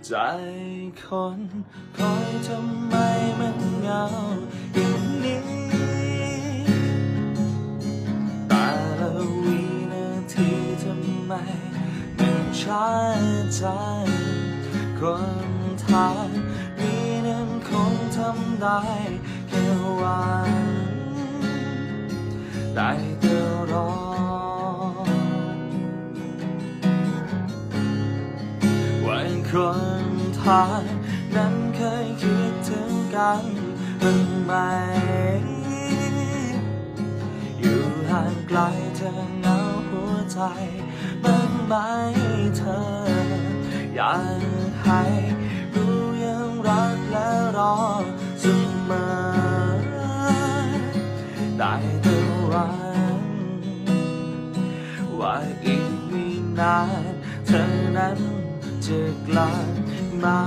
ใจคนคอยทำไมมันเหงาอย่างนี้แต่ละวินาทีทำไมมันช้าใจคนทางนี้นั้นคงทำได้แค่หวังได้แต่รอวันคนทางนั้นเคยคิดถึงกันบ้างไหมอยู่ห่างไกลเธอเหงาหัวใจบ้างไหมเธออยากให้รู้ยังรักและรอเสมอได้แต่หวังว่าอีกไม่นานเธอนั้นจะกลับมา